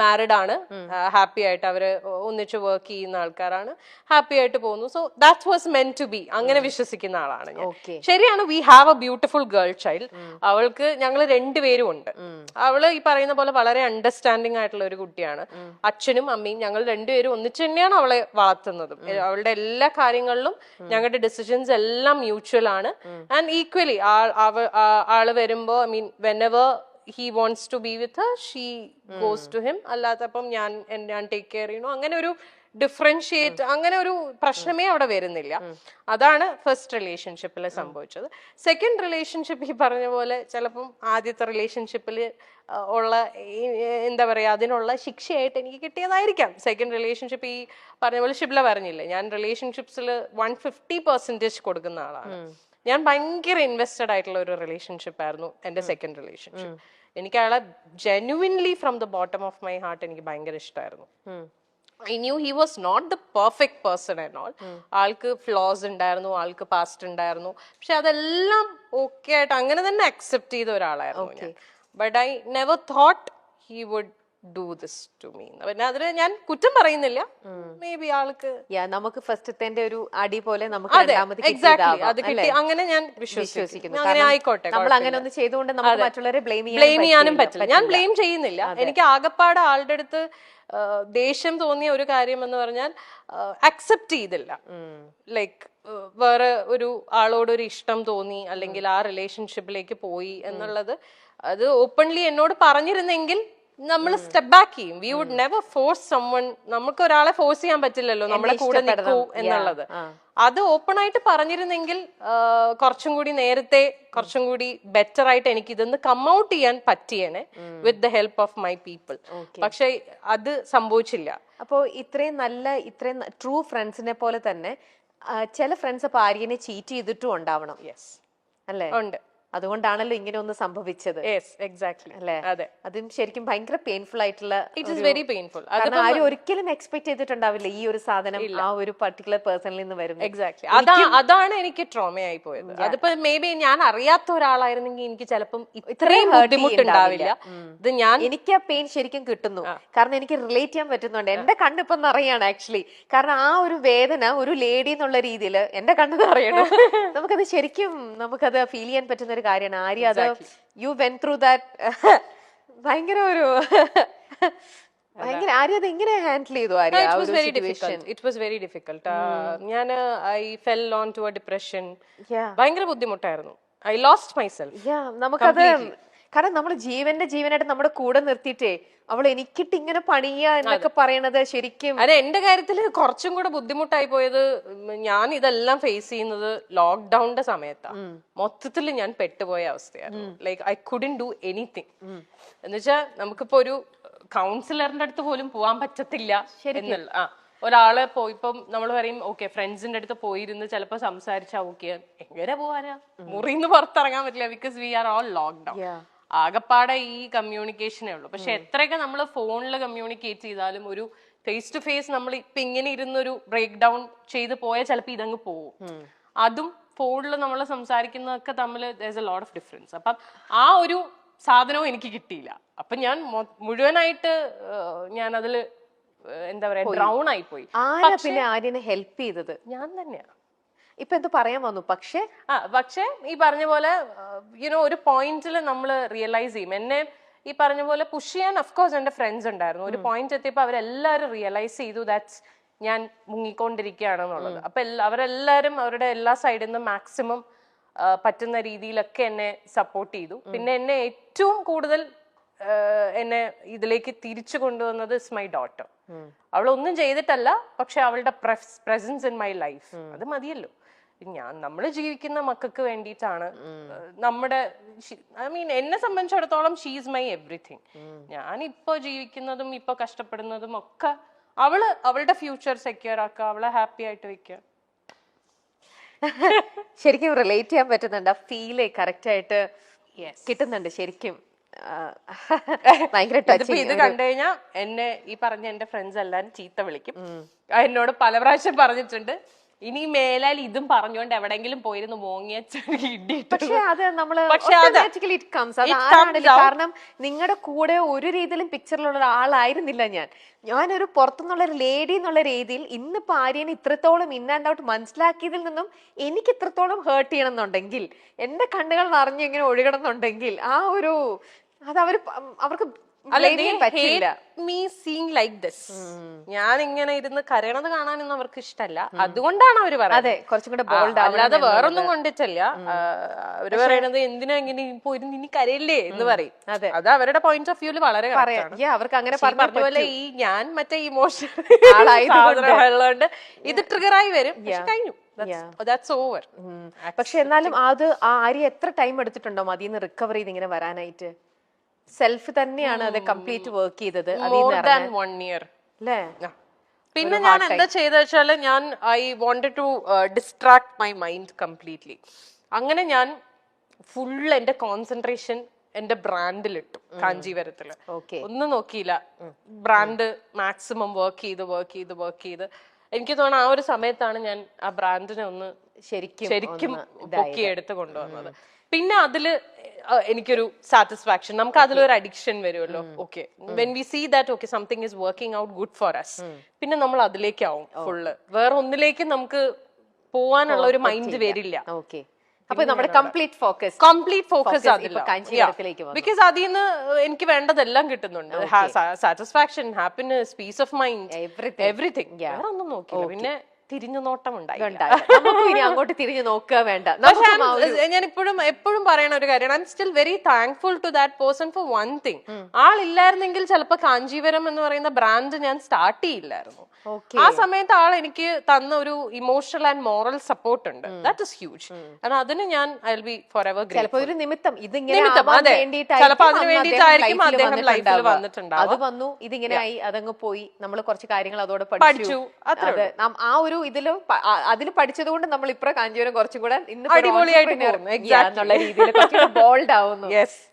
Married ആണ്, happy ആയിട്ട് അവര് ഒന്നിച്ച് വർക്ക് ചെയ്യുന്ന ആൾക്കാരാണ്, ഹാപ്പി ആയിട്ട് പോകുന്നു. So that was meant to be, അങ്ങനെ വിശ്വസിക്കുന്ന ആളാണ് ഞാൻ. ശരിയാണ്, we have a beautiful girl child. അവൾക്ക് ഞങ്ങൾ രണ്ടുപേരും ഉണ്ട്. അവള് ഈ പറയുന്ന പോലെ വളരെ അണ്ടർസ്റ്റാൻഡിങ് ആയിട്ടുള്ള ഒരു കുട്ടിയാണ്. അച്ഛനും അമ്മയും ഞങ്ങൾ രണ്ടുപേരും ഒന്നിച്ച് തന്നെയാണ് അവളെ വളർത്തുന്നതും. അവളുടെ എല്ലാ കാര്യങ്ങളിലും ഞങ്ങളുടെ ഡിസിഷൻസ് എല്ലാം മ്യൂച്വൽ ആണ്. ആൻഡ് ഈക്വലി ആള് വരുമ്പോ, I mean whenever he wants to be with her, she goes to him. അല്ലാത്തപ്പം ഞാൻ ടേക്ക് കെയർ ചെയ്യണു, അങ്ങനെ ഒരു ഡിഫറൻഷിയേറ്റ്, അങ്ങനെ ഒരു പ്രശ്നമേ അവിടെ വരുന്നില്ല. അതാണ് ഫസ്റ്റ് റിലേഷൻഷിപ്പിൽ സംഭവിച്ചത്. സെക്കൻഡ് റിലേഷൻഷിപ്പ് ഈ പറഞ്ഞ പോലെ ചിലപ്പം ആദ്യത്തെ റിലേഷൻഷിപ്പിൽ ഉള്ള എന്താ പറയാ, അതിനുള്ള ശിക്ഷയായിട്ട് എനിക്ക് കിട്ടിയതായിരിക്കാം സെക്കൻഡ് റിലേഷൻഷിപ്പ്. ഈ പറഞ്ഞ പോലെ ഷിബ്ല പറഞ്ഞില്ലേ, ഞാൻ റിലേഷൻഷിപ്സിൽ 150% കൊടുക്കുന്ന ആളാണ്. ഞാൻ ഭയങ്കര ഇൻവെസ്റ്റഡ് ആയിട്ടുള്ള ഒരു റിലേഷൻഷിപ്പ് ആയിരുന്നു എൻ്റെ സെക്കൻഡ് റിലേഷൻഷിപ്പ്. എനിക്ക് അയാളെ genuinely from the bottom of my heart എനിക്ക് ഭയങ്കര ഇഷ്ടമായിരുന്നു. I knew he was not the perfect person and all. ആൾക്ക് ഫ്ലോസ് ഉണ്ടായിരുന്നു, ആൾക്ക് പാസ്റ്റ് ഉണ്ടായിരുന്നു, പക്ഷെ അതെല്ലാം ഓക്കെ ആയിട്ട് അങ്ങനെ തന്നെ അക്സെപ്റ്റ് ചെയ്ത ഒരാളായിരുന്നു ഞാൻ. But I never thought he would do this to me. പിന്നെ അതിന് ഞാൻ കുറ്റം പറയുന്നില്ല, മേ ബി ആൾക്ക് നമുക്ക് ഫസ്റ്റത്തെ ഒരു അടി പോലെ നമുക്ക് അത് കിട്ടി, അങ്ങനെ ഞാൻ വിശ്വസിക്കുന്നു. അങ്ങനെ ആയിക്കോട്ടെ, നമ്മൾ അങ്ങനെ ഒന്ന് ചെയ്തുകൊണ്ട് നമുക്ക് മറ്റുള്ളവരെ ബ്ലെയിം ചെയ്യാനും പറ്റില്ല. ഞാൻ ബ്ലെയിം ചെയ്യുന്നില്ല. എനിക്ക് ആകപ്പാട് ആളുടെ അടുത്ത് ദേഷ്യം തോന്നിയ ഒരു കാര്യം എന്ന് പറഞ്ഞാൽ അക്സെപ്റ്റ് ചെയ്തില്ല. ലൈക്ക് വേറെ ഒരു ആളോടൊരു ഇഷ്ടം തോന്നി, അല്ലെങ്കിൽ ആ റിലേഷൻഷിപ്പിലേക്ക് പോയി എന്നുള്ളത് അത് ഓപ്പൺലി എന്നോട് പറഞ്ഞിരുന്നെങ്കിൽ നമ്മൾ സ്റ്റെപ്പ് ബാക്ക് ചെയ്യും. We would never force someone. നമുക്ക് ഒരാളെ ഫോഴ്സ് ചെയ്യാൻ പറ്റില്ലല്ലോ നമ്മളെ കൂടെ നിൽക്കൂ എന്നുള്ളത്. അത് ഓപ്പൺ ആയിട്ട് പറഞ്ഞിരുന്നെങ്കിൽ കുറച്ചും കൂടി നേരത്തെ, കുറച്ചും കൂടി ബെറ്റർ ആയിട്ട് എനിക്ക് ഇതൊന്ന് കം ഔട്ട് ചെയ്യാൻ പറ്റിയേനെ with the help of my people. പക്ഷെ അത് സംഭവിച്ചില്ല. അപ്പോ ഇത്രയും ട്രൂ ഫ്രണ്ട്സിനെ പോലെ തന്നെ ചില ഫ്രണ്ട്സ് അപ്പൊ ആര്യനെ ചീറ്റ് ചെയ്തിട്ടും ഉണ്ടാവണം. യെസ്, അല്ലേ? ഉണ്ട്. അതുകൊണ്ടാണല്ലോ ഇങ്ങനെ ഒന്ന് സംഭവിച്ചത്. അല്ലേ? അതെ, അതും ശരിക്കും ഭയങ്കര പെയിൻഫുൾ ആയിട്ടുള്ള, ഇറ്റ് ഈസ് വെരി പെയിൻഫുൾ. കാരണം ആരും ഒരിക്കലും എക്സ്പെക്ട് ചെയ്തിട്ടുണ്ടാവില്ല ഈ ഒരു സാധനം ആ ഒരു പർട്ടിക്കുലർ പേഴ്സണിൽ നിന്ന് വരുന്നത്. എക്സാക്ട്ലി, അതാണ് എനിക്ക് ട്രോമയായി പോയത്. അതിപ്പോ മേ ബി ഞാൻ അറിയാത്ത ഒരാളായിരുന്നെങ്കിൽ എനിക്ക് ചിലപ്പം ഇത്രയും ബുദ്ധിമുട്ടുണ്ടാവില്ല. ഇത് എനിക്ക് ആ പെയിൻ ശരിക്കും കിട്ടുന്നു, കാരണം എനിക്ക് റിലേറ്റ് ചെയ്യാൻ പറ്റുന്നുണ്ട്. എന്റെ കണ്ണിപ്പം നിറയാണ് ആക്ച്വലി. കാരണം ആ ഒരു വേദന ഒരു ലേഡി എന്നുള്ള രീതിയിൽ എന്റെ കണ്ണ് നിറയണം. നമുക്കത് ശരിക്കും നമുക്കത് ഫീൽ ചെയ്യാൻ പറ്റുന്ന ഒരു കാര്യമാണ്. ആര്യ, അത് യു വെന്റ് ത്രൂ ദാറ്റ്. ഭയങ്കര ഒരു ഭയങ്കര ആര്യ അത് എങ്ങനെ ഹാൻഡിൽ ചെയ്തു? Arya it was very difficult. ഞാൻ I fell on to a depression. ഭയങ്കര ബുദ്ധിമുട്ടായിരുന്നു. I lost myself. നമുക്കത് കാരണം നമ്മൾ ജീവനായിട്ട് നമ്മുടെ കൂടെ നിർത്തിയിട്ടേ അവൾ എനിക്കിട്ട് ഇങ്ങനെ പണിയ എന്നൊക്കെ പറയണത് ശരിക്കും. അതെ, എന്റെ കാര്യത്തിൽ കുറച്ചും കൂടെ ബുദ്ധിമുട്ടായി പോയത്, ഞാൻ ഇതെല്ലാം ഫേസ് ചെയ്യുന്നത് ലോക്ക്ഡൌണിന്റെ സമയത്താണ്. മൊത്തത്തിൽ ഞാൻ പെട്ടുപോയ അവസ്ഥയാണ്. Like I couldn't do anything. എന്നുവെച്ചാൽ നമുക്കിപ്പോ ഒരു കൗൺസിലറിന്റെ അടുത്ത് പോലും പോവാൻ പറ്റത്തില്ല എന്നുള്ള ഒരാളെ ഇപ്പം നമ്മൾ പറയും ഓക്കെ ഫ്രണ്ട്സിന്റെ അടുത്ത് പോയിരുന്ന് ചിലപ്പോ സംസാരിച്ചാ ഓക്കെ, എങ്ങനെ പോവാനാ? മുറിന്ന് പുറത്തിറങ്ങാൻ പറ്റില്ല, because we are all lockdown. ആകപ്പാടെ ഈ കമ്മ്യൂണിക്കേഷനേ ഉള്ളൂ. പക്ഷെ എത്രയൊക്കെ നമ്മൾ ഫോണിൽ കമ്മ്യൂണിക്കേറ്റ് ചെയ്താലും ഒരു ഫേസ് ടു ഫേസ് നമ്മൾ ഇപ്പൊ ഇങ്ങനെ ഇരുന്നൊരു ബ്രേക്ക് ഡൗൺ ചെയ്ത് പോയാൽ ചിലപ്പോൾ ഇതങ്ങ് പോവും. അതും ഫോണിൽ നമ്മൾ സംസാരിക്കുന്നതൊക്കെ തമ്മിൽ there's a lot of difference. അപ്പം ആ ഒരു സാധനവും എനിക്ക് കിട്ടിയില്ല. അപ്പൊ ഞാൻ മുഴുവനായിട്ട് ഞാൻ അതില് എന്താ പറയാ ഡ്രൗൺ ആയി പോയി. പിന്നെ ആര്യനെ ഹെൽപ്പ് ചെയ്തത് ഞാൻ തന്നെയാണ്. ഇപ്പൊ എന്ത് പറയാൻ വന്നു? പക്ഷേ ഈ പറഞ്ഞ പോലെ ഒരു പോയിന്റിൽ നമ്മൾ റിയലൈസ് ചെയ്യും. എന്നെ ഈ പറഞ്ഞ പോലെ പുഷ് ചെയ്യാൻ അഫ്കോഴ്സ് എന്റെ ഫ്രണ്ട്സ് ഉണ്ടായിരുന്നു. ഒരു പോയിന്റ് എത്തിയപ്പോ അവരെല്ലാരും റിയലൈസ് ചെയ്തു ദാറ്റ്സ് ഞാൻ മുങ്ങിക്കൊണ്ടിരിക്കുകയാണെന്നുള്ളത്. അപ്പൊ അവരെല്ലാരും അവരുടെ എല്ലാ സൈഡിൽ നിന്നും മാക്സിമം പറ്റുന്ന രീതിയിലൊക്കെ എന്നെ സപ്പോർട്ട് ചെയ്തു. പിന്നെ എന്നെ ഏറ്റവും കൂടുതൽ എന്നെ ഇതിലേക്ക് തിരിച്ചു കൊണ്ടുവന്നത് ഇസ് മൈ ഡോട്ടർ. അവളൊന്നും ചെയ്തിട്ടല്ല, പക്ഷെ അവളുടെ പ്രസൻസ് ഇൻ മൈ ലൈഫ് അത് മതിയല്ലോ. നമ്മൾ ജീവിക്കുന്ന മക്കൾക്ക് വേണ്ടിയിട്ടാണ്. നമ്മുടെ ഐ മീൻ എന്നെ സംബന്ധിച്ചിടത്തോളം ഷീസ് മൈ എവറിഥിങ്. ഞാൻ ഇപ്പൊ ജീവിക്കുന്നതും ഇപ്പൊ കഷ്ടപ്പെടുന്നതും ഒക്കെ അവളുടെ ഫ്യൂച്ചർ സെക്യൂർ ആക്കുക, അവളെ ഹാപ്പി ആയിട്ട് വെക്കുക. ശരിക്കും റിലേറ്റ് ചെയ്യാൻ പറ്റുന്നുണ്ട്. ആ ഫീല് കറക്റ്റ് ആയിട്ട് കിട്ടുന്നുണ്ട് ശരിക്കും. ഭയങ്കര ഇത് കണ്ടു കഴിഞ്ഞാൽ എന്നെ ഈ പറഞ്ഞ എന്റെ ഫ്രണ്ട്സ് എല്ലാരും ചീത്ത വിളിക്കും. എന്നോട് പല പ്രാവശ്യം പറഞ്ഞിട്ടുണ്ട് ഇനി മേലാൽ ഇതും പറഞ്ഞുകൊണ്ട് എവിടെങ്കിലും പോയിരുന്നു മോങ്ങിയ ഇടിയിട്ട്. പക്ഷെ അത് നമ്മള് പക്ഷെ അത് automatically it comes. അത് ആരാണേലും, കാരണം നിങ്ങളുടെ കൂടെ ഒരു രീതിയിലും പിക്ചറിലുള്ള ഒരാളായിരുന്നില്ല ഞാനൊരു പുറത്തുനിന്നുള്ള ഒരു ലേഡി എന്നുള്ള രീതിയിൽ ഇന്നിപ്പോ ആര്യനെ ഇത്രത്തോളം ഇൻ ആൻഡ് ഔട്ട് മനസ്സിലാക്കിയതിൽ നിന്നും എനിക്ക് ഇത്രത്തോളം ഹേർട്ട് ചെയ്യണം എന്നുണ്ടെങ്കിൽ, എന്റെ കണ്ണുകൾ നിറഞ്ഞ് ഇങ്ങനെ ഒഴുകണം എന്നുണ്ടെങ്കിൽ ആ ഒരു അത് അവർക്ക് പറ്റില്ല. മീ സീങ് ലൈക്ക് ദിസ്, ഞാൻ ഇങ്ങനെ ഇരുന്ന് കരയണത് കാണാനൊന്നും അവർക്ക് ഇഷ്ടമല്ല. അതുകൊണ്ടാണ് അവര് പറയുന്നത്. അതെ, കുറച്ചും കൂടെ ബോൾഡ്. അല്ലാതെ വേറൊന്നും കൊണ്ടിട്ടല്ല. അവര് പറയണത് എന്തിനാ ഇങ്ങനെ പോയിരുന്നു ഇനി കരയില്ലേ എന്ന് പറയും. അത് അവരുടെ പോയിന്റ് ഓഫ് വ്യൂല് വളരെ അവർക്ക് അങ്ങനെ പറഞ്ഞ പോലെ ഈ ഞാൻ മറ്റേ ഇമോഷൻ ആളായതുകൊണ്ട് ഇത് ട്രിഗറായി വരും. കഴിഞ്ഞു, ദാറ്റ്സ് ഓവർ. പക്ഷെ എന്നാലും അത് ആര്യ എത്ര ടൈം എടുത്തിട്ടുണ്ടോ അതിന്ന് റിക്കവർ ചെയ്ത് ഇങ്ങനെ വരാനായിട്ട്? സെൽഫ് തന്നെയാണ് അത് കംപ്ലീറ്റ് വർക്ക് ചെയ്തത്. മോർ ദാൻ 1 year അല്ലേ? പിന്നെ ഞാൻ എന്താ ചെയ്ത വെച്ചാല്, ഞാൻ I wanted to distract my mind completely. അങ്ങനെ ഞാൻ ഫുൾ എന്റെ കോൺസെൻട്രേഷൻ എന്റെ ബ്രാൻഡിലിട്ടു. കാഞ്ചീപുരത്തില് ഒന്നും നോക്കിയില്ല. ബ്രാൻഡ് മാക്സിമം വർക്ക് ചെയ്ത് എനിക്ക് തോന്നുന്നു ആ ഒരു സമയത്താണ് ഞാൻ ആ ബ്രാൻഡിനെ ഒന്ന് ശരിക്കും പൊക്കി എടുത്ത് കൊണ്ടുവന്നത്. പിന്നെ അതില് എനിക്കൊരു സാറ്റിസ്ഫാക്ഷൻ, നമുക്ക് അതിലൊരു അഡിക്ഷൻ വരുമല്ലോ. Okay, when we see that okay something is working out good for us, പിന്നെ നമ്മൾ അതിലേക്കാവും ഫുള്ള്. വേറെ ഒന്നിലേക്ക് നമുക്ക് പോവാനുള്ള ഒരു മൈൻഡ് വരില്ല. അപ്പൊ നമ്മുടെ കംപ്ലീറ്റ് ഫോക്കസ് ബിക്കോസ് അതിൽ നിന്ന് എനിക്ക് വേണ്ടതെല്ലാം കിട്ടുന്നുണ്ട്. Satisfaction, happiness, peace of mind, everything. വേറെ ഒന്നും നോക്കില്ല. പിന്നെ തിരിഞ്ഞു നോട്ടം ഉണ്ടായി. അങ്ങോട്ട് തിരിഞ്ഞു നോക്കുക വേണ്ട. ഞാൻ എപ്പോഴും പറയണ ഒരു കാര്യമാണ്, I am still very thankful to that person for one thing. ആളില്ലായിരുന്നെങ്കിൽ ചിലപ്പോ കാഞ്ചീപുരം എന്ന് പറയുന്ന ബ്രാൻഡ് ഞാൻ സ്റ്റാർട്ട് ചെയ്യില്ലായിരുന്നു. ആ സമയത്ത് ആൾ എനിക്ക് തന്ന ഒരു ഇമോഷണൽ ആൻഡ് മോറൽ സപ്പോർട്ട് ഉണ്ട്. That is huge. കാരണം അതിന് ഞാൻ I will be for ever grateful. ഒരു നിമിത്തം ചിലപ്പോൾ അതിന് വേണ്ടിയിട്ടായിരിക്കും അദ്ദേഹം ലൈഫിൽ വന്നിട്ടുണ്ട്. അത് വന്നു, ഇതിങ്ങനെ ആയി, അതങ്ങ് പോയി. നമ്മൾ കുറച്ച് കാര്യങ്ങൾ അതോടെ പഠിച്ചു. ആ ഒരു ഇതിലും അതിൽ പഠിച്ചത് കൊണ്ട് നമ്മൾ ഇപ്പഴ കാഞ്ചീപുരം കുറച്ചും കൂടെ അടിപൊളിയായിട്ട് എന്നുള്ള രീതിയിൽ ബോൾഡ് ആവുന്നു.